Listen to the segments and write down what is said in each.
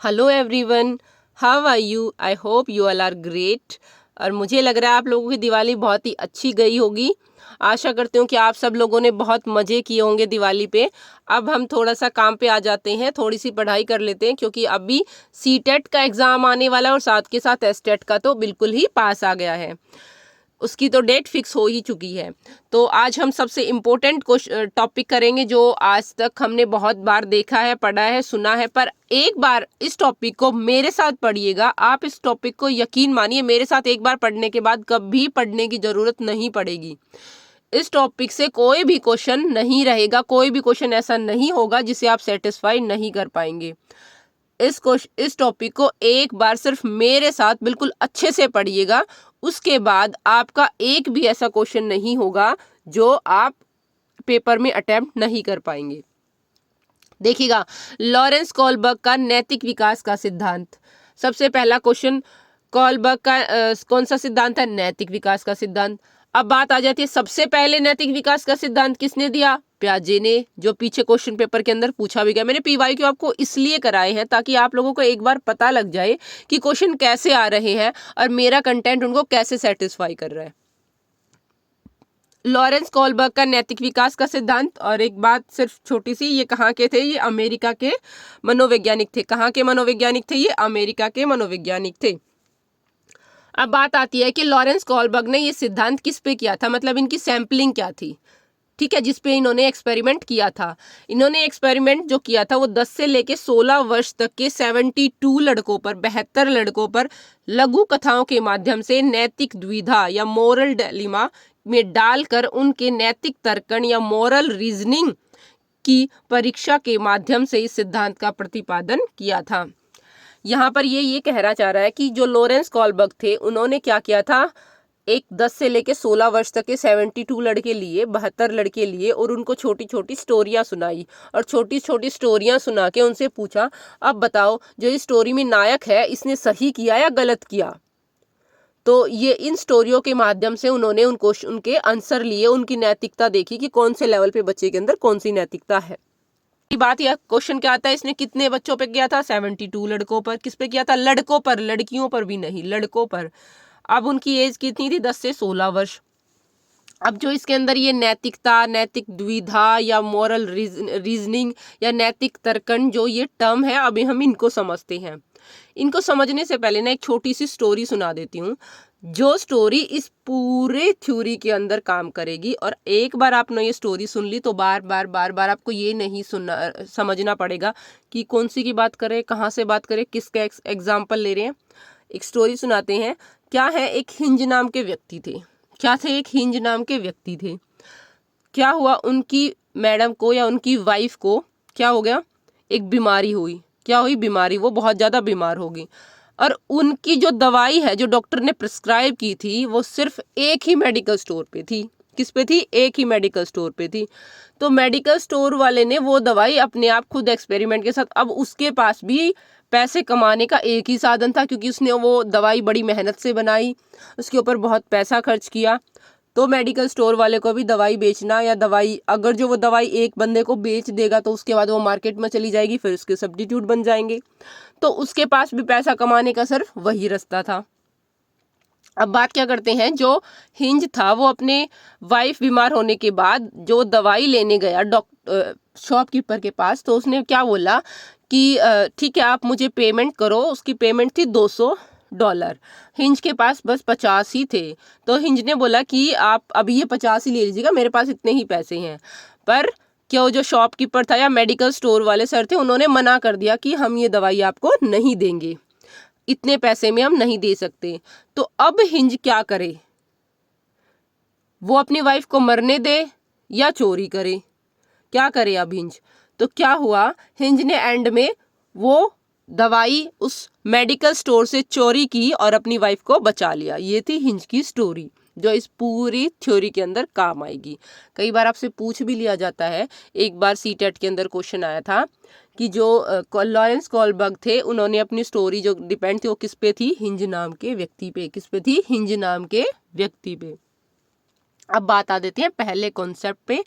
Hello everyone, how are you? I hope you all are great. और मुझे लग रहा है आप लोगों की दिवाली बहुत ही अच्छी गई होगी। आशा करती हूँ कि आप सब लोगों ने बहुत मज़े किए होंगे दिवाली पे। अब हम थोड़ा सा काम पे आ जाते हैं, थोड़ी सी पढ़ाई कर लेते हैं, क्योंकि अभी सीटेट का एग्ज़ाम आने वाला है और साथ के साथ एसटेट का तो बिल्कुल ही पास आ गया है। उसकी तो डेट फिक्स हो ही चुकी है। तो आज हम सबसे इम्पोर्टेंट टॉपिक करेंगे, जो आज तक हमने बहुत बार देखा है, पढ़ा है, सुना है, पर एक बार इस टॉपिक को मेरे साथ पढ़िएगा। आप इस टॉपिक को यकीन मानिए, मेरे साथ एक बार पढ़ने के बाद कभी पढ़ने की ज़रूरत नहीं पड़ेगी। इस टॉपिक से कोई भी क्वेश्चन नहीं रहेगा, कोई भी क्वेश्चन ऐसा नहीं होगा जिसे आप सेटिस्फाई नहीं कर पाएंगे। इस टॉपिक को एक बार सिर्फ मेरे साथ बिल्कुल अच्छे से पढ़िएगा। उसके बाद आपका एक भी ऐसा क्वेश्चन नहीं होगा जो आप पेपर में अटेम्प्ट नहीं कर पाएंगे। देखिएगा, लॉरेंस कोलबर्ग का नैतिक विकास का सिद्धांत। सबसे पहला क्वेश्चन, कोलबर्ग का कौन सा सिद्धांत है? नैतिक विकास का सिद्धांत। अब बात आ जाती है, सबसे पहले नैतिक विकास का सिद्धांत किसने दिया? प्याजे ने, जो पीछे क्वेश्चन पेपर के अंदर पूछा भी गया। मैंने पीवाईक्यू आपको इसलिए कराए हैं ताकि आप लोगों को एक बार पता लग जाए कि क्वेश्चन कैसे आ रहे हैं और मेरा कंटेंट उनको कैसे सेटिस्फाई कर रहा है। लॉरेंस कोलबर्ग का नैतिक विकास का सिद्धांत। और एक बात सिर्फ छोटी सी, ये कहाँ के थे? ये अमेरिका के मनोवैज्ञानिक थे। कहाँ के मनोवैज्ञानिक थे? ये अमेरिका के मनोवैज्ञानिक थे। अब बात आती है कि लॉरेंस कोलबर्ग ने ये सिद्धांत किस पे किया था, मतलब इनकी सैम्पलिंग क्या थी, ठीक है, जिसपे इन्होंने एक्सपेरिमेंट किया था। इन्होंने एक्सपेरिमेंट जो किया था वो 10 से लेके 16 वर्ष तक के 72 लड़कों पर, 72 लड़कों पर लघु कथाओं के माध्यम से नैतिक द्विधा या मोरल डिलेमा में डालकर उनके नैतिक तर्कण या मोरल रीजनिंग की परीक्षा के माध्यम से इस सिद्धांत का प्रतिपादन किया था। यहाँ पर ये कहना चाह रहा है कि जो लॉरेंस कोलबर्ग थे, उन्होंने क्या किया था, एक 10 से लेके 16 वर्ष तक के 72 लड़के लिए, 72 लड़के लिए, और उनको छोटी छोटी स्टोरियां सुनाई। और छोटी छोटी स्टोरियां सुना के उनसे पूछा, अब बताओ जो इस स्टोरी में नायक है, इसने सही किया या गलत किया? तो ये इन स्टोरियों के माध्यम से उन्होंने उनके आंसर लिए, उनकी नैतिकता देखी कि कौन से लेवल पे बच्चे के अंदर कौन सी नैतिकता है। बात यह क्वेश्चन क्या आता है, इसने कितने बच्चों पे किया था? 72 लड़कों पर। किस पे किया था? लड़कों पर, लड़कियों पर भी नहीं, लड़कों पर। अब उनकी एज कितनी थी? 10 से 16 वर्ष। अब जो इसके अंदर ये नैतिकता, नैतिक द्विधा या मोरल रीजनिंग या नैतिक तर्कण, जो ये टर्म है, अभी हम इनको समझते हैं। इनको समझने से पहले ना एक छोटी सी स्टोरी सुना देती हूँ, जो स्टोरी इस पूरे थ्योरी के अंदर काम करेगी। और एक बार आपने ये स्टोरी सुन ली तो बार बार आपको ये नहीं समझना पड़ेगा कि कौन सी की बात करें, कहाँ से बात करें, किसका एग्जाम्पल ले रहे हैं। एक स्टोरी सुनाते हैं। क्या है, एक हिंज नाम के व्यक्ति थे। क्या थे? एक हिंज नाम के व्यक्ति थे। क्या हुआ, उनकी मैडम को या उनकी वाइफ को क्या हो गया, एक बीमारी हुई। क्या हुई? बीमारी, वो बहुत ज़्यादा बीमार हो गई। और उनकी जो दवाई है, जो डॉक्टर ने प्रिस्क्राइब की थी, वो सिर्फ एक ही मेडिकल स्टोर पे थी। किस पे थी? एक ही मेडिकल स्टोर पे थी। तो मेडिकल स्टोर वाले ने वो दवाई अपने आप खुद एक्सपेरिमेंट के साथ, अब उसके पास भी पैसे कमाने का एक ही साधन था, क्योंकि उसने वो दवाई बड़ी मेहनत से बनाई, उसके ऊपर बहुत पैसा खर्च किया। तो मेडिकल स्टोर वाले को भी दवाई बेचना, या दवाई, अगर जो वो दवाई एक बंदे को बेच देगा तो उसके बाद वो मार्केट में चली जाएगी, फिर उसके सब्स्टिट्यूट बन जाएंगे। तो उसके पास भी पैसा कमाने का सिर्फ वही रास्ता था। अब बात क्या करते हैं, जो हिंज था वो अपने वाइफ बीमार होने के बाद जो दवाई लेने गया शॉपकीपर के पास, तो उसने क्या बोला कि ठीक है, आप मुझे पेमेंट करो। उसकी पेमेंट थी $200। हिंज के पास बस 50 ही थे। तो हिंज ने बोला कि आप अभी ये 50 ही ले लीजिएगा, मेरे पास इतने ही पैसे हैं। पर क्या जो शॉपकीपर था या मेडिकल स्टोर वाले सर थे, उन्होंने मना कर दिया कि हम ये दवाई आपको नहीं देंगे, इतने पैसे में हम नहीं दे सकते। तो अब हिंज क्या करे? वो अपनी वाइफ को मरने दे या चोरी करे? क्या करे अब हिंज? तो क्या हुआ, हिंज ने एंड में वो दवाई उस मेडिकल स्टोर से चोरी की और अपनी वाइफ को बचा लिया। ये थी हिंज की स्टोरी, जो इस पूरी थ्योरी के अंदर काम आएगी। कई बार आपसे पूछ भी लिया जाता है। एक बार सीटेट के अंदर क्वेश्चन आया था कि जो लॉरेंस कोलबर्ग थे, उन्होंने अपनी स्टोरी जो डिपेंड थी वो किस पे थी? हिंज नाम के व्यक्ति पे। किस पे थी? हिंज नाम के व्यक्ति पे। अब बात आ देती है पहले कॉन्सेप्ट पे,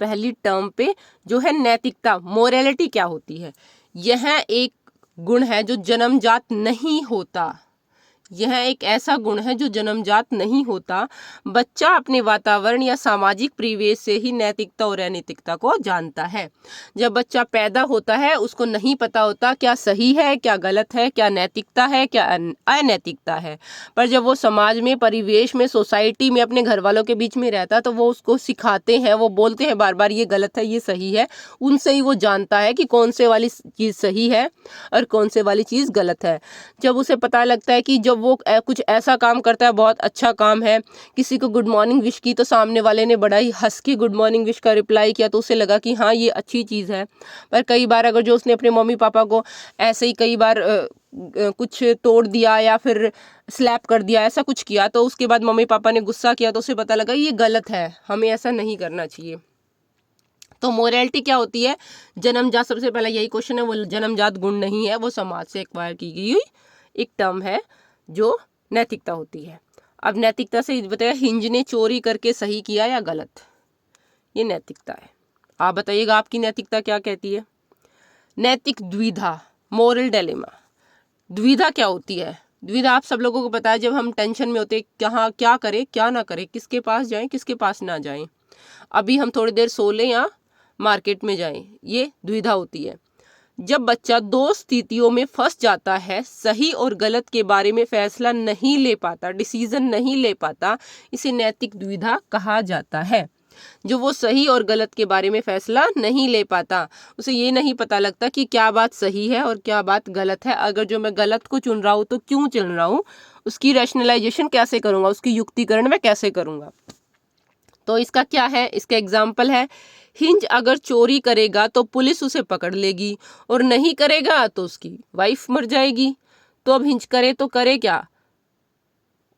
पहली टर्म पे, जो है नैतिकता, मोरालिटी क्या होती है। यह एक गुण है जो जन्मजात नहीं होता। यह एक ऐसा गुण है जो जन्मजात नहीं होता। बच्चा अपने वातावरण या सामाजिक परिवेश से ही नैतिकता और अनैतिकता को जानता है। जब बच्चा पैदा होता है उसको नहीं पता होता क्या सही है, क्या गलत है, क्या नैतिकता है, क्या अनैतिकता है। पर जब वो समाज में, परिवेश में, सोसाइटी में, अपने घर वालों के बीच में रहता तो वो उसको सिखाते हैं, वो बोलते हैं बार बार ये गलत है, ये सही है। उनसे ही वो जानता है कि कौन से वाली चीज़ सही है और कौन से वाली चीज़ गलत है। जब उसे पता लगता है कि जब वो कुछ ऐसा काम करता है, बहुत अच्छा काम है, किसी को गुड मॉर्निंग विश की तो सामने वाले ने बड़ा ही हंस के गुड मॉर्निंग विश का रिप्लाई किया तो उसे लगा कि हाँ ये अच्छी चीज़ है। पर कई बार अगर जो उसने अपने मम्मी पापा को ऐसे ही कई बार कुछ तोड़ दिया या फिर स्लैप कर दिया, ऐसा कुछ किया, तो उसके बाद मम्मी पापा ने गुस्सा किया तो उसे पता लगा ये गलत है, हमें ऐसा नहीं करना चाहिए। तो मोरालिटी क्या होती है? जन्मजात, सबसे पहला यही क्वेश्चन है, वो जन्मजात गुण नहीं है, वो समाज से एक्वायर की गई एक टर्म है जो नैतिकता होती है। अब नैतिकता से बताया, हिंज ने चोरी करके सही किया या गलत, ये नैतिकता है। आप बताइएगा आपकी नैतिकता क्या कहती है? नैतिक द्विधा, मोरल डिलेमा। द्विधा क्या होती है? द्विधा आप सब लोगों को पता है, जब हम टेंशन में होते कहाँ क्या करें क्या ना करें, किसके पास जाएं किसके पास ना जाएं, अभी हम थोड़ी देर सो लें या मार्केट में जाएं, ये द्विधा होती है। जब बच्चा दो स्थितियों में फंस जाता है, सही और गलत के बारे में फैसला नहीं ले पाता, डिसीजन नहीं ले पाता, इसे नैतिक द्विधा कहा जाता है। जो वो सही और गलत के बारे में फैसला नहीं ले पाता, उसे ये नहीं पता लगता कि क्या बात सही है और क्या बात गलत है। अगर जो मैं गलत को चुन रहा हूँ तो क्यों चुन रहा हूँ, उसकी रैशनलाइजेशन कैसे करूँगा, उसकी युक्तिकरण मैं कैसे करूँगा। तो इसका क्या है? इसका एग्जाम्पल है, हिंज अगर चोरी करेगा तो पुलिस उसे पकड़ लेगी और नहीं करेगा तो उसकी वाइफ मर जाएगी। तो अब हिंज करे तो करे क्या?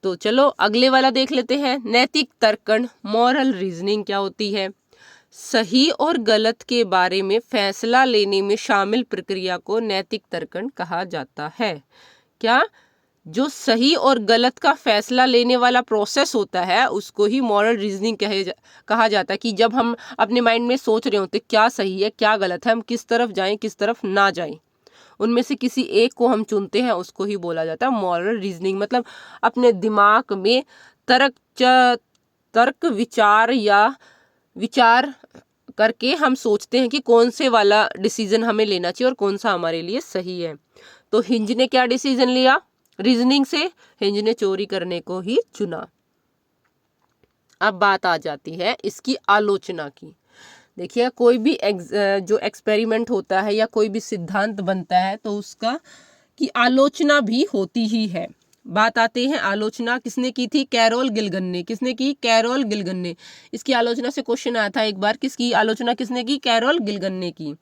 तो चलो अगले वाला देख लेते हैं। नैतिक तर्कण, मॉरल रीजनिंग क्या होती है? सही और गलत के बारे में फैसला लेने में शामिल प्रक्रिया को नैतिक तर्कण कहा जाता है। क्या? जो सही और गलत का फैसला लेने वाला प्रोसेस होता है उसको ही मॉरल रीजनिंग कहा जाता है। कि जब हम अपने माइंड में सोच रहे होते क्या सही है क्या गलत है, हम किस तरफ जाएं किस तरफ ना जाएं, उनमें से किसी एक को हम चुनते हैं, उसको ही बोला जाता है मॉरल रीजनिंग। मतलब अपने दिमाग में तर्क विचार करके हम सोचते हैं कि कौन से वाला डिसीजन हमें लेना चाहिए और कौन सा हमारे लिए सही है। तो हिंज ने क्या डिसीजन लिया? रीजनिंग से हिंज ने चोरी करने को ही चुना। अब बात आ जाती है इसकी आलोचना की। देखिए, कोई भी जो एक्सपेरिमेंट होता है या कोई भी सिद्धांत बनता है तो उसका की आलोचना भी होती ही है। बात आती है आलोचना किसने की थी? कैरोल गिलगन ने। किसने की? कैरोल गिलगन ने। इसकी आलोचना से क्वेश्चन आया था एक बार, किसकी आलोचना किसने की? कैरोल गिलगन ने की।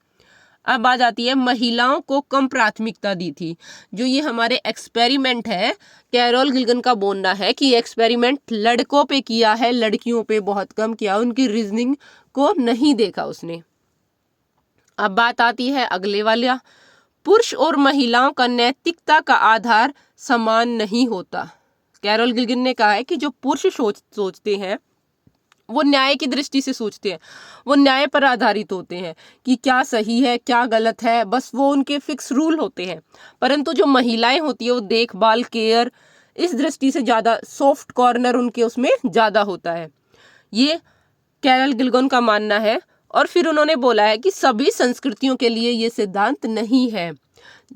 अब बात आती है, महिलाओं को कम प्राथमिकता दी थी। जो ये हमारे एक्सपेरिमेंट है, कैरोल गिलगन का बोलना है कि एक्सपेरिमेंट लड़कों पे किया है, लड़कियों पे बहुत कम किया, उनकी रीजनिंग को नहीं देखा उसने। अब बात आती है अगले वाला, पुरुष और महिलाओं का नैतिकता का आधार समान नहीं होता। कैरोल गिलगन ने कहा है कि जो पुरुष सोचते हैं वो न्याय की दृष्टि से सोचते हैं, वो न्याय पर आधारित होते हैं कि क्या सही है क्या गलत है, बस वो उनके फिक्स रूल होते हैं। परंतु जो महिलाएं होती है वो देखभाल, केयर, इस दृष्टि से ज़्यादा सॉफ्ट कॉर्नर उनके उसमें ज़्यादा होता है। ये कैरोल गिलगन का मानना है। और फिर उन्होंने बोला है कि सभी संस्कृतियों के लिए ये सिद्धांत नहीं है,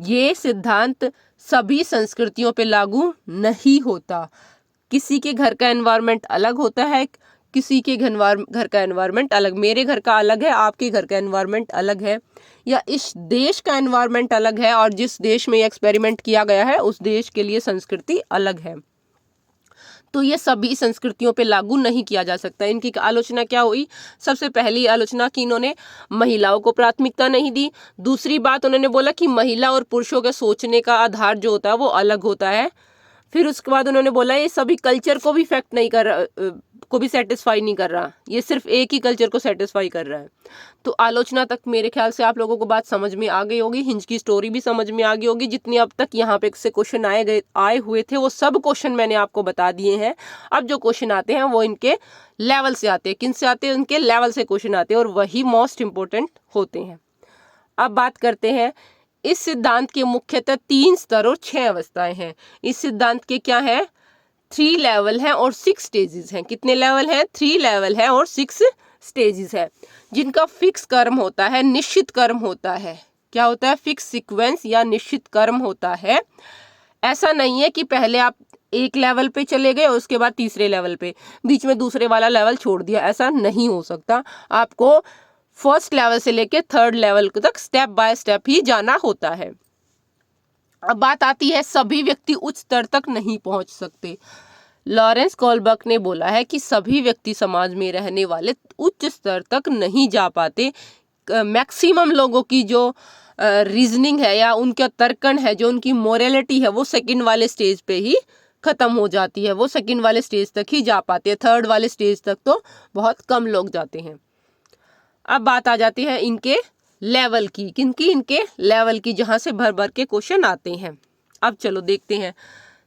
ये सिद्धांत सभी संस्कृतियों पे लागू नहीं होता। किसी के घर का एनवायरनमेंट अलग होता है, किसी के घर का एनवायरनमेंट अलग, मेरे घर का अलग है, आपके घर का एनवायरनमेंट अलग है, या इस देश का एनवायरनमेंट अलग है और जिस देश में एक्सपेरिमेंट किया गया है उस देश के लिए संस्कृति अलग है। तो ये सभी संस्कृतियों पे लागू नहीं किया जा सकता। इनकी आलोचना क्या हुई? सबसे पहली आलोचना की इन्होंने महिलाओं को प्राथमिकता नहीं दी। दूसरी बात उन्होंने बोला कि महिला और पुरुषों के सोचने का आधार जो होता है वो अलग होता है। फिर उसके बाद उन्होंने बोला ये सभी कल्चर को भी इफेक्ट नहीं कर रहा, को भी सेटिस्फाई नहीं कर रहा, ये सिर्फ एक ही कल्चर को सेटिस्फाई कर रहा है। तो आलोचना तक मेरे ख्याल से आप लोगों को बात समझ में आ गई होगी, हिंज की स्टोरी भी समझ में आ गई होगी। जितनी अब तक यहाँ पे से क्वेश्चन आए हुए थे वो सब क्वेश्चन मैंने आपको बता दिए हैं। अब जो क्वेश्चन आते हैं वो इनके लेवल से आते हैं। किन से आते हैं? इनके लेवल से क्वेश्चन आते हैं और वही मोस्ट इंपॉर्टेंट होते हैं। अब बात करते हैं इस सिद्धांत के मुख्यतः 3 स्तर और 6 अवस्थाएं हैं। इस सिद्धांत के क्या है, 3 लेवल हैं और 6 स्टेजेस हैं। कितने लेवल हैं, 3 लेवल है और 6 स्टेजेस है, जिनका फिक्स कर्म होता है, निश्चित कर्म होता है। क्या होता है, फिक्स सीक्वेंस या निश्चित कर्म होता है। ऐसा नहीं है कि पहले आप एक लेवल पे चले गए और उसके बाद तीसरे लेवल पे, बीच में दूसरे वाला लेवल छोड़ दिया, ऐसा नहीं हो सकता। आपको फर्स्ट लेवल से लेके थर्ड लेवल तक स्टेप बाय स्टेप ही जाना होता है। अब बात आती है, सभी व्यक्ति उच्च स्तर तक नहीं पहुंच सकते। लॉरेंस कोलबर्ग ने बोला है कि सभी व्यक्ति समाज में रहने वाले उच्च स्तर तक नहीं जा पाते। मैक्सिमम लोगों की जो रीजनिंग है या उनका तर्कण है, जो उनकी मोरालिटी है, वो सेकंड वाले स्टेज पे ही खत्म हो जाती है। वो सेकंड वाले स्टेज तक ही जा पाते हैं, थर्ड वाले स्टेज तक तो बहुत कम लोग जाते हैं। अब बात आ जाती है इनके लेवल की, किनकी, इनके लेवल की, जहां से भर भर के क्वेश्चन आते हैं। अब चलो देखते हैं।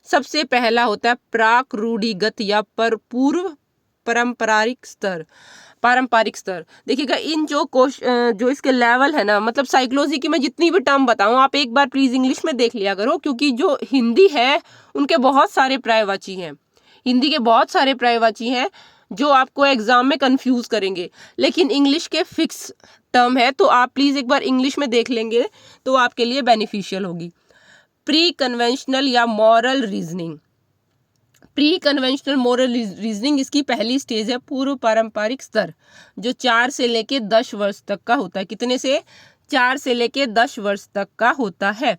सबसे पहला होता है प्राक रूढ़िगत या पूर्व पारंपरिक स्तर। देखिएगा, इन जो इसके लेवल है ना, मतलब साइकोलॉजी की मैं जितनी भी टर्म बताऊं, आप एक बार प्लीज इंग्लिश में देख लिया करो, क्योंकि जो हिंदी है उनके बहुत सारे पर्यायवाची हैं। हिंदी के बहुत सारे पर्यायवाची हैं जो आपको एग्जाम में कंफ्यूज करेंगे, लेकिन इंग्लिश के फिक्स टर्म है, तो आप प्लीज एक बार इंग्लिश में देख लेंगे तो आपके लिए बेनिफिशियल होगी। प्री कन्वेंशनल या moral reasoning. Pre conventional moral reasoning इसकी पहली स्टेज है, पूर्व पारंपरिक स्तर, जो 4 से लेके 10 वर्ष तक का होता है। कितने से, 4 से लेके 10 वर्ष तक का होता है।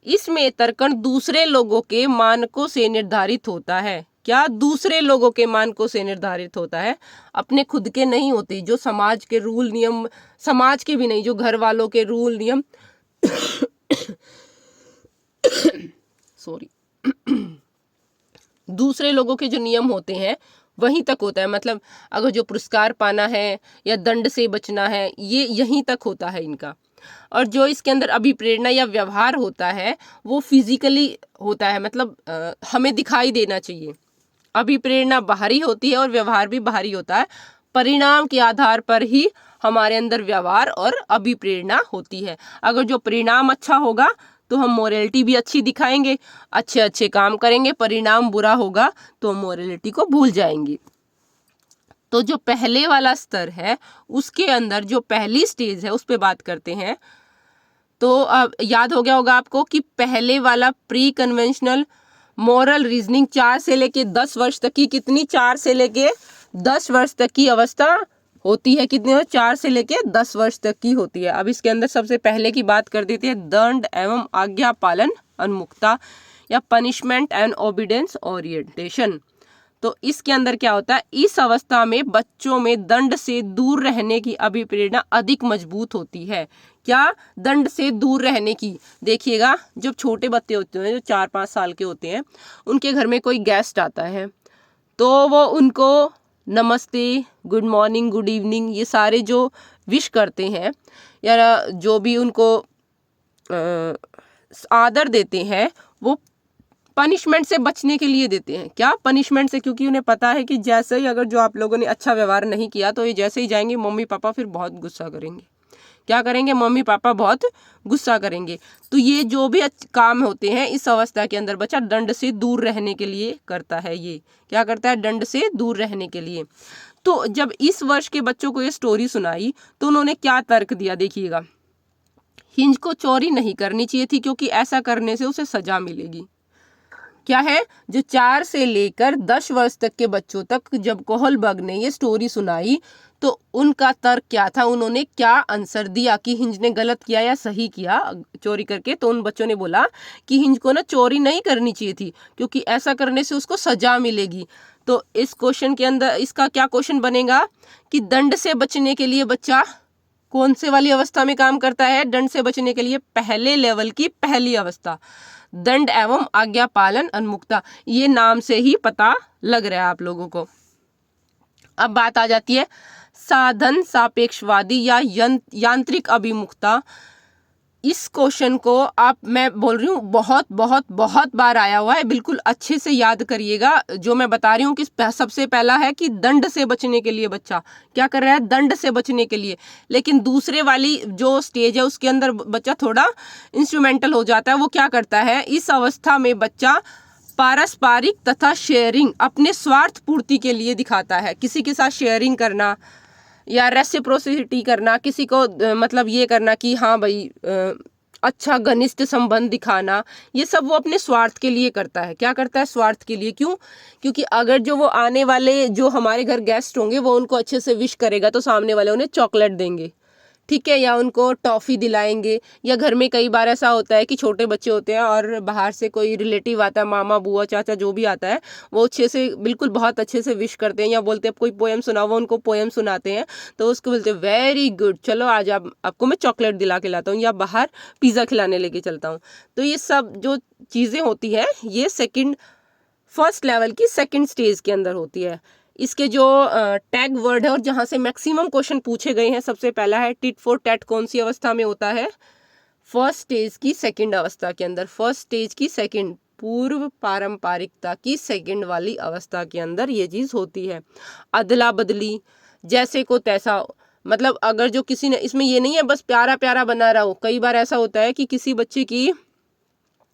इसमें तर्कण दूसरे लोगों के मानकों से निर्धारित होता है। क्या, दूसरे लोगों के मानकों से निर्धारित होता है, अपने खुद के नहीं होते। जो समाज के रूल नियम, समाज के भी नहीं, जो घर वालों के रूल नियम सॉरी दूसरे लोगों के जो नियम होते हैं वहीं तक होता है। मतलब अगर जो पुरस्कार पाना है या दंड से बचना है, ये यहीं तक होता है इनका। और जो इसके अंदर अभिप्रेरणा या व्यवहार होता है वो फिजिकली होता है, मतलब हमें दिखाई देना चाहिए। अभिप्रेरणा बाहरी होती है और व्यवहार भी बाहरी होता है। परिणाम के आधार पर ही हमारे अंदर व्यवहार और अभिप्रेरणा होती है। अगर जो परिणाम अच्छा होगा तो हम मोरालिटी भी अच्छी दिखाएंगे, अच्छे अच्छे काम करेंगे। परिणाम बुरा होगा तो हम मोरालिटी को भूल जाएंगे। तो जो पहले वाला स्तर है उसके अंदर जो पहली स्टेज है उस पे बात करते हैं। तो अब याद हो गया होगा आपको कि पहले वाला प्री कन्वेंशनल मॉरल रीजनिंग 4 से लेके 10 वर्ष तक की, कितनी, 4 से लेके 10 वर्ष तक की अवस्था होती है। कितनी हो, 4 से लेके 10 वर्ष तक की होती है। अब इसके अंदर सबसे पहले की बात कर देते हैं, दंड एवं आज्ञा पालन उन्मुखता या पनिशमेंट एंड ओबीडियंस ओरिएंटेशन। तो इसके अंदर क्या होता है, इस अवस्था में बच्चों में दंड से दूर रहने की अभिप्रेरणा अधिक मजबूत होती है। क्या, दंड से दूर रहने की। देखिएगा, जब छोटे बच्चे होते हैं, जो 4-5 साल के होते हैं, उनके घर में कोई गेस्ट आता है तो वो उनको नमस्ते, गुड मॉर्निंग, गुड इवनिंग, ये सारे जो विश करते हैं या जो भी उनको आदर देते हैं, वो पनिशमेंट से बचने के लिए देते हैं। क्या, पनिशमेंट से, क्योंकि उन्हें पता है कि जैसे ही अगर जो आप लोगों ने अच्छा व्यवहार नहीं किया तो ये जैसे ही जाएंगे मम्मी पापा फिर बहुत गुस्सा करेंगे। क्या करेंगे, मम्मी पापा बहुत गुस्सा करेंगे। तो ये जो भी काम होते हैं इस अवस्था के अंदर बच्चा दंड से दूर रहने के लिए करता है। ये क्या करता है, दंड से दूर रहने के लिए। तो जब इस वर्ष के बच्चों को ये स्टोरी सुनाई तो उन्होंने क्या तर्क दिया, देखिएगा। हिंज को चोरी नहीं करनी चाहिए थी क्योंकि ऐसा करने से उसे सजा मिलेगी। क्या है, जो 4 से लेकर 10 वर्ष तक के बच्चों तक जब कोहलबर्ग ने ये स्टोरी सुनाई तो उनका तर्क क्या था, उन्होंने क्या आंसर दिया कि हिंज ने गलत किया या सही किया चोरी करके। तो उन बच्चों ने बोला कि हिंज को ना चोरी नहीं करनी चाहिए थी क्योंकि ऐसा करने से उसको सजा मिलेगी। तो इस क्वेश्चन के अंदर इसका क्या क्वेश्चन बनेगा कि दंड से बचने के लिए बच्चा कौन से वाली अवस्था में काम करता है, दंड से बचने के लिए पहले लेवल की पहली अवस्था, दंड एवं आज्ञा पालन उन्मुखता। ये नाम से ही पता लग रहा है आप लोगों को। अब बात आ जाती है साधन सापेक्षवादी या यांत्रिक अभिमुखता। इस क्वेश्चन को आप, मैं बोल रही हूँ, बहुत बहुत बहुत बार आया हुआ है, बिल्कुल अच्छे से याद करिएगा। जो मैं बता रही हूँ कि सबसे पहला है कि दंड से बचने के लिए बच्चा क्या कर रहा है, दंड से बचने के लिए। लेकिन दूसरे वाली जो स्टेज है उसके अंदर बच्चा थोड़ा इंस्ट्रूमेंटल हो जाता है। वो क्या करता है, इस अवस्था में बच्चा पारस्परिक तथा शेयरिंग अपने स्वार्थ पूर्ति के लिए दिखाता है। किसी के साथ शेयरिंग करना या रेसिप्रोसिटी करना, किसी को मतलब ये करना कि हाँ भाई अच्छा घनिष्ठ संबंध दिखाना, ये सब वो अपने स्वार्थ के लिए करता है। क्या करता है, स्वार्थ के लिए। क्यों? क्योंकि अगर जो वो आने वाले जो हमारे घर गेस्ट होंगे वो उनको अच्छे से विश करेगा तो सामने वाले उन्हें चॉकलेट देंगे, ठीक है, या उनको टॉफ़ी दिलाएंगे। या घर में कई बार ऐसा होता है कि छोटे बच्चे होते हैं और बाहर से कोई रिलेटिव आता है, मामा बुआ चाचा जो भी आता है, वो अच्छे से बिल्कुल बहुत अच्छे से विश करते हैं या बोलते हैं कोई पोएम सुनाओ, वो उनको पोएम सुनाते हैं तो उसको बोलते हैं वेरी गुड, चलो आज आपको मैं चॉकलेट दिला के लाता हूँ या बाहर पिज़्ज़ा खिलाने लेके चलता हूँ। तो ये सब जो चीज़ें होती है ये फर्स्ट लेवल की सेकेंड स्टेज के अंदर होती है। इसके जो टैग वर्ड है और जहाँ से मैक्सिमम क्वेश्चन पूछे गए हैं, सबसे पहला है टिट फॉर टैट कौन सी अवस्था में होता है, फर्स्ट स्टेज की सेकंड अवस्था के अंदर। फर्स्ट स्टेज की सेकंड, पूर्व पारंपरिकता की सेकंड वाली अवस्था के अंदर ये चीज़ होती है। अदला बदली, जैसे को तैसा, मतलब अगर जो किसी ने, इसमें ये नहीं है बस प्यारा प्यारा बना रहा हो। कई बार ऐसा होता है कि किसी बच्चे की,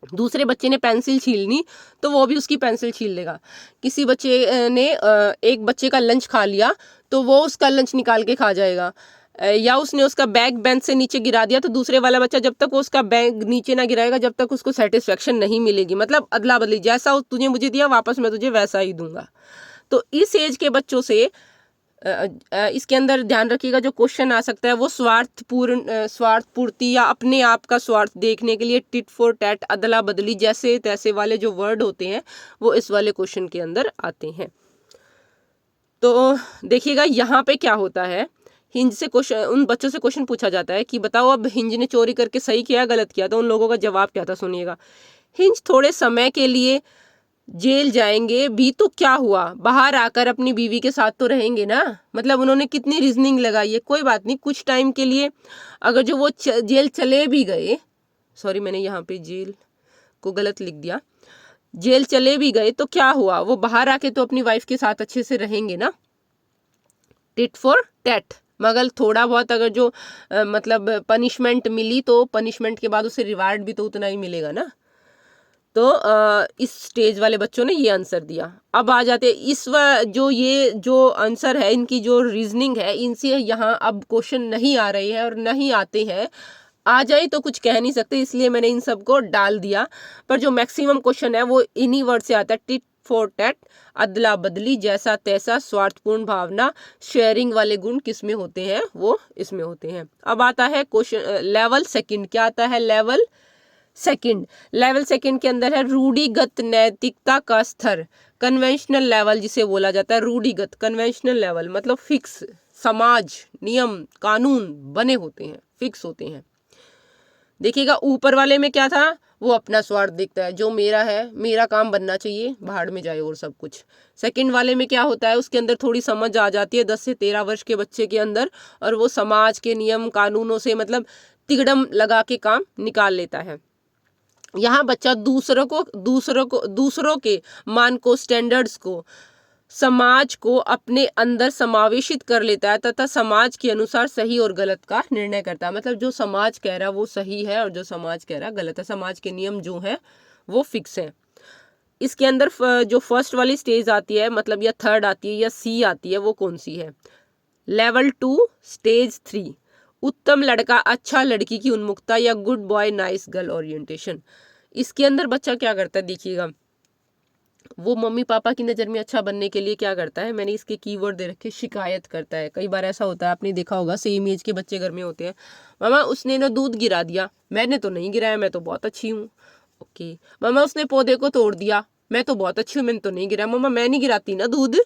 दूसरे बच्चे ने पेंसिल छीलनी तो वो भी उसकी पेंसिल छील लेगा। किसी बच्चे ने एक बच्चे का लंच खा लिया तो वो उसका लंच निकाल के खा जाएगा। या उसने उसका बैग बेंच से नीचे गिरा दिया तो दूसरे वाला बच्चा जब तक वो उसका बैग नीचे ना गिराएगा जब तक उसको सेटिस्फेक्शन नहीं मिलेगी। मतलब अदला बदली, जैसा तुझे मुझे दिया वापस मैं तुझे वैसा ही दूंगा। तो इस एज के बच्चों से इसके अंदर ध्यान रखिएगा जो क्वेश्चन आ सकता है वो स्वार्थ पूर्ति या अपने आप का स्वार्थ देखने के लिए टिट फॉर टैट, अदला बदली, जैसे तैसे वाले जो वर्ड होते हैं वो इस वाले क्वेश्चन के अंदर आते हैं। तो देखिएगा यहाँ पे क्या होता है, हिंज से क्वेश्चन, उन बच्चों से क्वेश्चन पूछा जाता है कि बताओ अब हिंज ने चोरी करके सही किया गलत किया। तो उन लोगों का जवाब क्या था, सुनिएगा। हिंज थोड़े समय के लिए जेल जाएंगे भी तो क्या हुआ, बाहर आकर अपनी बीवी के साथ तो रहेंगे ना। मतलब उन्होंने कितनी रीजनिंग लगाई है, कोई बात नहीं, कुछ टाइम के लिए अगर जो वो जेल चले भी गए, सॉरी मैंने यहाँ पे जेल को गलत लिख दिया, जेल चले भी गए तो क्या हुआ, वो बाहर आके तो अपनी वाइफ के साथ अच्छे से रहेंगे ना। टिट फॉर टैट, मगर थोड़ा बहुत अगर जो मतलब पनिशमेंट मिली तो पनिशमेंट के बाद उसे रिवार्ड भी तो उतना ही मिलेगा ना। तो इस स्टेज वाले बच्चों ने ये आंसर दिया। अब आ जाते ये जो आंसर है, इनकी जो रीजनिंग है, इनसे यहाँ अब क्वेश्चन नहीं आ रहे हैं और नहीं आते हैं। आ जाए तो कुछ कह नहीं सकते, इसलिए मैंने इन सबको डाल दिया। पर जो मैक्सिमम क्वेश्चन है वो इन्हीं वर्ड से आता है, टिट फॉर टैट, अदला बदली, जैसा तैसा, स्वार्थपूर्ण भावना, शेयरिंग वाले गुण किस में होते हैं, वो इसमें होते हैं। अब आता है क्वेश्चन लेवल सेकंड। क्या आता है, लेवल सेकंड के अंदर है रूढ़िगत नैतिकता का स्तर, कन्वेंशनल लेवल जिसे बोला जाता है। रूढ़िगत, कन्वेंशनल लेवल मतलब फिक्स, समाज नियम कानून बने होते हैं, फिक्स होते हैं। देखिएगा ऊपर वाले में क्या था, वो अपना स्वार्थ देखता है, जो मेरा है, मेरा काम बनना चाहिए, भाड़ में जाए और सब कुछ। सेकंड वाले में क्या होता है, उसके अंदर थोड़ी समझ आ जाती है 10 से 13 वर्ष के बच्चे के अंदर, और वो समाज के नियम कानूनों से मतलब तिगड़म लगा के काम निकाल लेता है। यहाँ बच्चा दूसरों के मान को, स्टैंडर्ड्स को, समाज को अपने अंदर समावेशित कर लेता है तथा समाज के अनुसार सही और गलत का निर्णय करता है। मतलब जो समाज कह रहा है वो सही है और जो समाज कह रहा है गलत है। समाज के नियम जो हैं वो फिक्स हैं। इसके अंदर जो फर्स्ट वाली स्टेज आती है, मतलब या थर्ड आती है या सी आती है, वो कौन सी है, लेवल 2 स्टेज 3, उत्तम लड़का अच्छा लड़की की उन्मुखता या good boy nice girl orientation. इसके अंदर बच्चा क्या करता है, देखिएगा, वो मम्मी पापा की नज़र में अच्छा बनने के लिए क्या करता है, मैंने इसके कीवर्ड दे रखे, शिकायत करता है। कई बार ऐसा होता है, आपने देखा होगा, सेम एज के बच्चे घर में होते हैं, मामा उसने ना दूध गिरा दिया, मैंने तो नहीं गिराया, मैं तो बहुत अच्छी हूँ। ओके, मामा उसने पौधे को तोड़ दिया, मैं तो बहुत अच्छी हूँ, मैंने तो नहीं गिराया। मामा मैं नहीं गिराती ना दूध।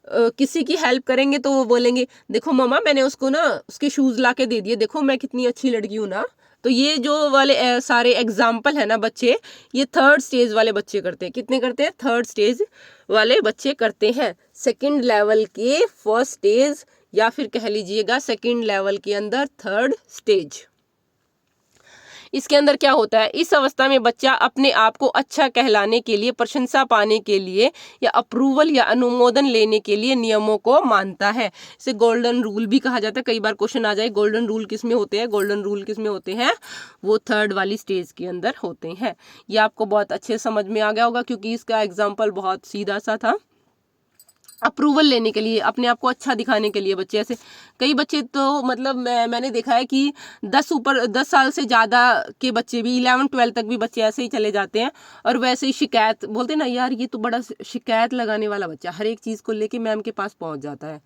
किसी की हेल्प करेंगे तो वो बोलेंगे देखो मामा मैंने उसको ना उसके शूज़ ला के दे दिए, देखो मैं कितनी अच्छी लड़की हूँ ना। तो ये जो वाले सारे एग्जाम्पल है ना बच्चे, ये थर्ड स्टेज वाले बच्चे करते हैं। कितने करते हैं, थर्ड स्टेज वाले बच्चे करते हैं। सेकंड लेवल के फर्स्ट स्टेज, या फिर कह लीजिएगा सेकंड लेवल के अंदर थर्ड स्टेज। इसके अंदर क्या होता है, इस अवस्था में बच्चा अपने आप को अच्छा कहलाने के लिए, प्रशंसा पाने के लिए या अप्रूवल या अनुमोदन लेने के लिए नियमों को मानता है। इसे गोल्डन रूल भी कहा जाता है। कई बार क्वेश्चन आ जाए गोल्डन रूल किस में होते हैं, गोल्डन रूल किस में होते हैं, वो थर्ड वाली स्टेज के अंदर होते हैं। ये आपको बहुत अच्छे समझ में आ गया होगा क्योंकि इसका एग्जाम्पल बहुत सीधा सा था। अप्रूवल लेने के लिए, अपने आप को अच्छा दिखाने के लिए बच्चे ऐसे, कई बच्चे तो मतलब मैंने देखा है कि 10 साल से ज़्यादा के बच्चे भी 11-12 तक भी बच्चे ऐसे ही चले जाते हैं और वैसे ही शिकायत बोलते हैं ना, यार ये तो बड़ा शिकायत लगाने वाला बच्चा, हर एक चीज़ को लेके मैम के पास पहुंच जाता है,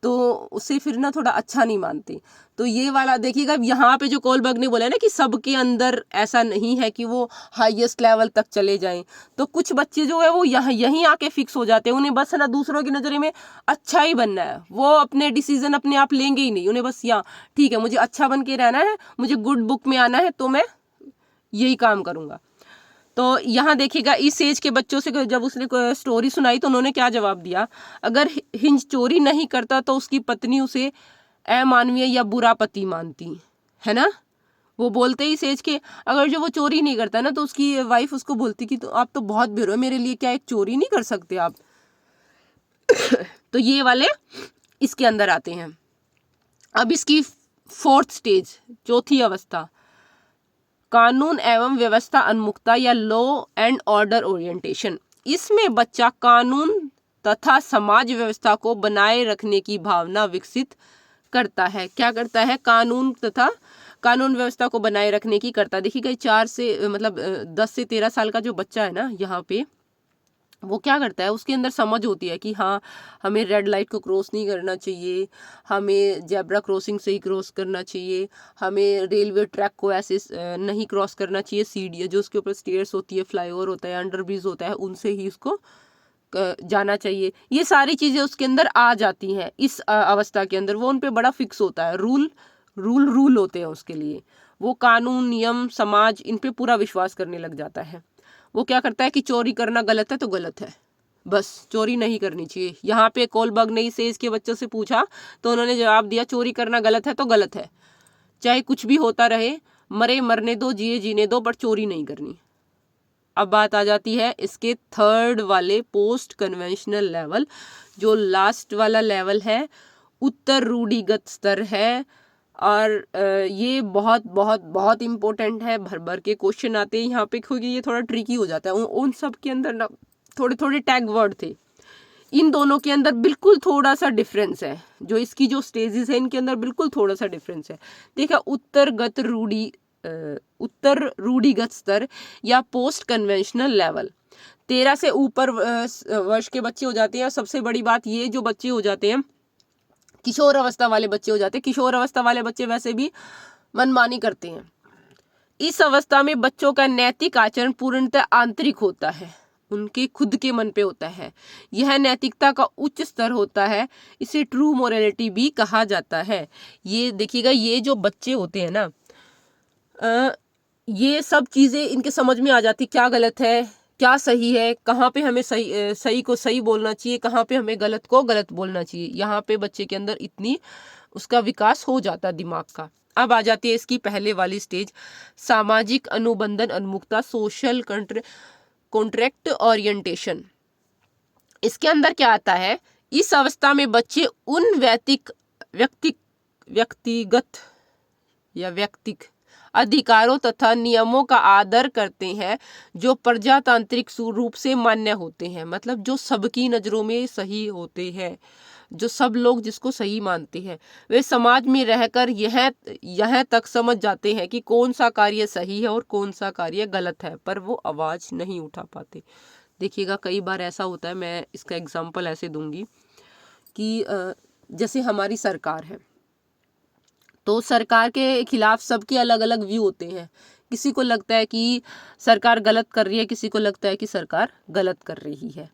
तो उसे फिर ना थोड़ा अच्छा नहीं मानते। तो ये वाला देखिएगा, यहाँ पे जो कोलबर्ग ने बोला है ना कि सबके अंदर ऐसा नहीं है कि वो हाईएस्ट लेवल तक चले जाएं, तो कुछ बच्चे जो है वो यहीं आके फिक्स हो जाते हैं। उन्हें बस ना दूसरों की नज़र में अच्छा ही बनना है, वो अपने डिसीजन अपने आप लेंगे ही नहीं। उन्हें बस यहाँ ठीक है, मुझे अच्छा बन के रहना है, मुझे गुड बुक में आना है, तो मैं यही काम करूँगा। तो यहाँ देखिएगा इस एज के बच्चों से जब उसने स्टोरी सुनाई तो उन्होंने क्या जवाब दिया, अगर हिंज चोरी नहीं करता तो उसकी पत्नी उसे अमानवीय या बुरा पति मानती है ना। वो बोलते ही इस एज के, अगर जो वो चोरी नहीं करता ना तो उसकी वाइफ उसको बोलती कि तो आप तो बहुत बुरे हो, मेरे लिए क्या एक चोरी नहीं कर सकते आप। तो ये वाले इसके अंदर आते हैं। अब इसकी फोर्थ स्टेज, चौथी अवस्था, कानून एवं व्यवस्था उन्मुखता या लॉ एंड ऑर्डर ओरिएंटेशन। इसमें बच्चा कानून तथा समाज व्यवस्था को बनाए रखने की भावना विकसित करता है। क्या करता है, कानून व्यवस्था को बनाए रखने की करता। देखिएगा 10 से 13 साल का जो बच्चा है ना, यहाँ पे वो क्या करता है, उसके अंदर समझ होती है कि हाँ हमें रेड लाइट को क्रॉस नहीं करना चाहिए, हमें जेब्रा क्रॉसिंग से ही क्रॉस करना चाहिए, हमें रेलवे ट्रैक को ऐसे नहीं क्रॉस करना चाहिए, सीढ़ियाँ जो उसके ऊपर स्टेयर्स होती है, फ्लाईओवर होता है, अंडरब्रिज होता है, उनसे ही उसको जाना चाहिए। ये सारी चीज़ें उसके अंदर आ जाती हैं इस अवस्था के अंदर। वो उन पे बड़ा फिक्स होता है, रूल होते हैं उसके लिए। वो कानून नियम समाज इन पे पूरा विश्वास करने लग जाता है। वो क्या करता है कि चोरी करना गलत है तो गलत है, बस चोरी नहीं करनी चाहिए। यहाँ पे कोलबर्ग ने इस एज के बच्चों से पूछा तो उन्होंने जवाब दिया, चोरी करना गलत है तो गलत है, चाहे कुछ भी होता रहे, मरे मरने दो, जिए जीने दो, पर चोरी नहीं करनी। अब बात आ जाती है इसके थर्ड वाले पोस्ट कन्वेंशनल लेवल, जो लास्ट वाला लेवल है, उत्तर रूढ़िगत स्तर है। और ये बहुत बहुत बहुत इम्पोर्टेंट है, भर भर के क्वेश्चन आते हैं यहाँ पे, क्योंकि ये थोड़ा ट्रिकी हो जाता है। उन सब के अंदर ना थोड़े थोड़े टैग वर्ड थे, इन दोनों के अंदर बिल्कुल थोड़ा सा डिफरेंस है। जो इसकी जो स्टेजेस है इनके अंदर बिल्कुल थोड़ा सा डिफरेंस है। देखा, उत्तर रूढ़िगत स्तर या पोस्ट कन्वेंशनल लेवल, 13 से ऊपर वर्ष के बच्चे हो जाते हैं। सबसे बड़ी बात, ये जो बच्चे हो जाते हैं किशोर अवस्था वाले बच्चे हो जाते हैं। किशोर अवस्था वाले बच्चे वैसे भी मनमानी करते हैं। इस अवस्था में बच्चों का नैतिक आचरण पूर्णतः आंतरिक होता है, उनके खुद के मन पे होता है। यह नैतिकता का उच्च स्तर होता है, इसे ट्रू मोरालिटी भी कहा जाता है। ये देखिएगा, ये जो बच्चे होते हैं ना, ये सब चीज़ें इनके समझ में आ जाती, क्या गलत है क्या सही है, कहाँ पे हमें सही को सही बोलना चाहिए, कहाँ पे हमें गलत को गलत बोलना चाहिए। यहाँ पे बच्चे के अंदर इतनी उसका विकास हो जाता दिमाग का। अब आ जाती है इसकी पहले वाली स्टेज, सामाजिक अनुबंधन उन्मुखता, सोशल कॉन्ट्रैक्ट ओरिएंटेशन। इसके अंदर क्या आता है, इस अवस्था में बच्चे उन व्यक्तिगत अधिकारों तथा नियमों का आदर करते हैं जो प्रजातांत्रिक रूप से मान्य होते हैं। मतलब जो सबकी नज़रों में सही होते हैं, जो सब लोग जिसको सही मानते हैं। वे समाज में रहकर यह तक समझ जाते हैं कि कौन सा कार्य सही है और कौन सा कार्य गलत है, पर वो आवाज़ नहीं उठा पाते। देखिएगा, कई बार ऐसा होता है, मैं इसका एग्जाम्पल ऐसे दूंगी कि जैसे हमारी सरकार है, तो सरकार के खिलाफ सबके अलग अलग व्यू होते हैं। किसी को लगता है कि सरकार गलत कर रही है, किसी को लगता है कि सरकार गलत कर रही है।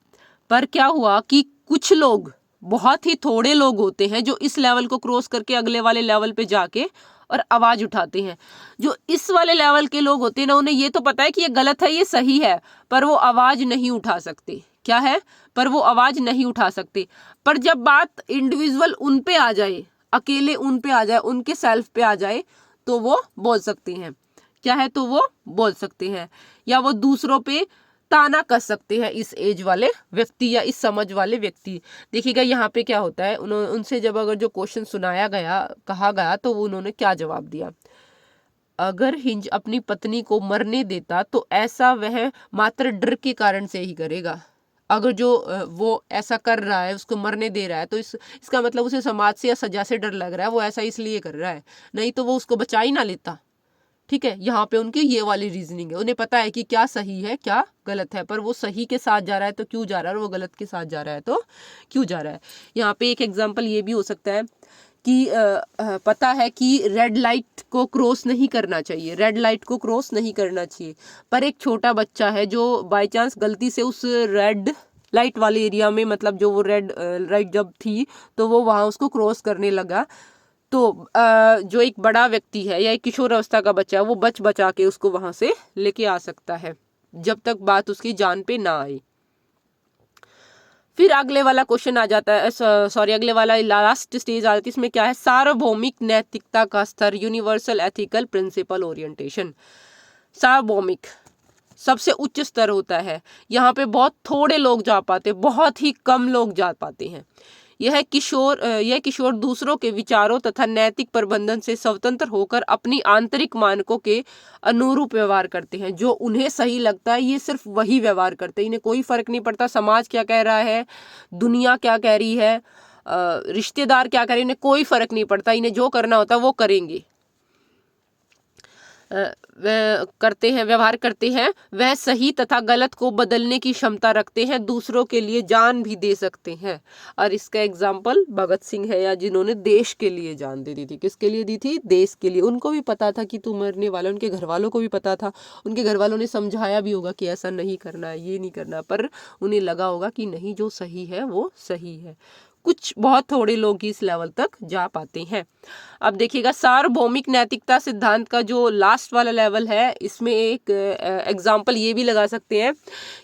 पर क्या हुआ कि कुछ लोग, बहुत ही थोड़े लोग होते हैं जो इस लेवल को क्रॉस करके अगले वाले लेवल पे जाके और आवाज उठाते हैं। जो इस वाले लेवल के लोग होते हैं ना, उन्हें ये तो पता है कि ये गलत है, ये सही है, पर वो आवाज नहीं उठा सकते। क्या है, पर वो आवाज नहीं उठा सकते। पर जब बात इंडिविजुअल उन पे आ जाए, अकेले उन पे आ जाए, उनके सेल्फ पे आ जाए, तो वो बोल सकते हैं। क्या है तो वो बोल सकते हैं, या वो दूसरों पे ताना कस सकते हैं इस एज वाले व्यक्ति या इस समझ वाले व्यक्ति। देखिएगा यहाँ पे क्या होता है, उनसे जब अगर जो क्वेश्चन सुनाया गया, कहा गया, तो उन्होंने क्या जवाब दिया। अगर हिंज अपनी पत्नी को मरने देता तो ऐसा वह मात्र डर के कारण से ही करेगा। अगर जो वो ऐसा कर रहा है, उसको मरने दे रहा है, तो इसका मतलब उसे समाज से या सजा से डर लग रहा है, वो ऐसा इसलिए कर रहा है, नहीं तो वो उसको बचा ही ना लेता। ठीक है, यहाँ पे उनकी ये वाली रीजनिंग है, उन्हें पता है कि क्या सही है क्या गलत है, पर वो सही के साथ जा रहा है तो क्यों जा रहा है, और वो गलत के साथ जा रहा है तो क्यों जा रहा है। यहाँ पे एक एग्जाम्पल ये भी हो सकता है कि पता है कि रेड लाइट को क्रॉस नहीं करना चाहिए, रेड लाइट को क्रॉस नहीं करना चाहिए, पर एक छोटा बच्चा है जो बाय चांस गलती से उस रेड लाइट वाले एरिया में, मतलब जो वो रेड लाइट जब थी तो वो वहाँ उसको क्रॉस करने लगा, तो जो एक बड़ा व्यक्ति है या एक किशोर अवस्था का बच्चा है, वो बचा के उसको वहाँ से लेके आ सकता है, जब तक बात उसकी जान पे ना आए। फिर अगले वाला क्वेश्चन आ जाता है, सॉरी अगले वाला लास्ट स्टेज आ जाती है, इसमें क्या है, सार्वभौमिक नैतिकता का स्तर, यूनिवर्सल एथिकल प्रिंसिपल ओरिएंटेशन। सार्वभौमिक सबसे उच्च स्तर होता है, यहाँ पे बहुत थोड़े लोग जा पाते, बहुत ही कम लोग जा पाते हैं। यह किशोर दूसरों के विचारों तथा नैतिक प्रबंधन से स्वतंत्र होकर अपनी आंतरिक मानकों के अनुरूप व्यवहार करते हैं। जो उन्हें सही लगता है ये सिर्फ वही व्यवहार करते हैं, इन्हें कोई फर्क नहीं पड़ता समाज क्या कह रहा है, दुनिया क्या कह रही है, रिश्तेदार क्या कह रहे हैं, इन्हें कोई फर्क नहीं पड़ता, इन्हें जो करना होता है वो करेंगे, व्यवहार करते हैं। वह सही तथा गलत को बदलने की क्षमता रखते हैं, दूसरों के लिए जान भी दे सकते हैं। और इसका एग्जाम्पल भगत सिंह है, या जिन्होंने देश के लिए जान दे दी थी। किसके लिए दी थी? देश के लिए। उनको भी पता था कि तू मरने वाला, उनके घर वालों को भी पता था, उनके घर वालों ने समझाया भी होगा कि ऐसा नहीं करना है, ये नहीं करना, पर उन्हें लगा होगा कि नहीं, जो सही है वो सही है। कुछ बहुत थोड़े लोग ही इस लेवल तक जा पाते हैं। अब देखिएगा सार्वभौमिक नैतिकता सिद्धांत का जो लास्ट वाला लेवल है, इसमें एक एग्जाम्पल ये भी लगा सकते हैं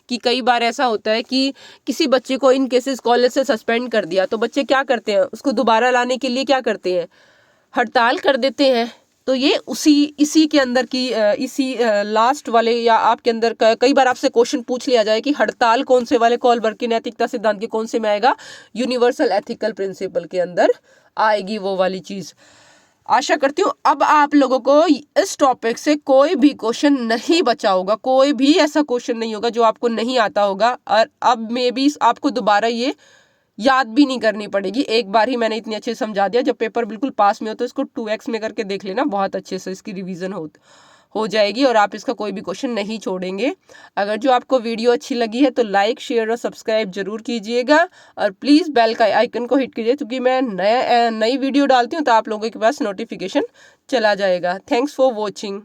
कि कई बार ऐसा होता है कि किसी बच्चे को इन केसेस कॉलेज से सस्पेंड कर दिया, तो बच्चे क्या करते हैं, उसको दोबारा लाने के लिए क्या करते हैं, हड़ताल कर देते हैं। तो ये इसी के अंदर की इसी लास्ट वाले, या आपके अंदर कई बार आपसे क्वेश्चन पूछ लिया जाए कि हड़ताल कौन से वाले कोलबर्ग की नैतिकता सिद्धांत के कौन से में आएगा, यूनिवर्सल एथिकल प्रिंसिपल के अंदर आएगी वो वाली चीज। आशा करती हूँ अब आप लोगों को इस टॉपिक से कोई भी क्वेश्चन नहीं बचा होगा, कोई भी ऐसा क्वेश्चन नहीं होगा जो आपको नहीं आता होगा, और अब मे बी आपको दोबारा ये याद भी नहीं करनी पड़ेगी। एक बार ही मैंने इतनी अच्छे समझा दिया, जब पेपर बिल्कुल पास में हो तो इसको 2x में करके देख लेना, बहुत अच्छे से इसकी रिवीजन हो जाएगी और आप इसका कोई भी क्वेश्चन नहीं छोड़ेंगे। अगर जो आपको वीडियो अच्छी लगी है तो लाइक, शेयर और सब्सक्राइब जरूर कीजिएगा, और प्लीज़ बेल का आइकन को हिट कीजिए, क्योंकि मैं नई वीडियो डालती हूँ तो आप लोगों के पास नोटिफिकेशन चला जाएगा। Thanks for watching.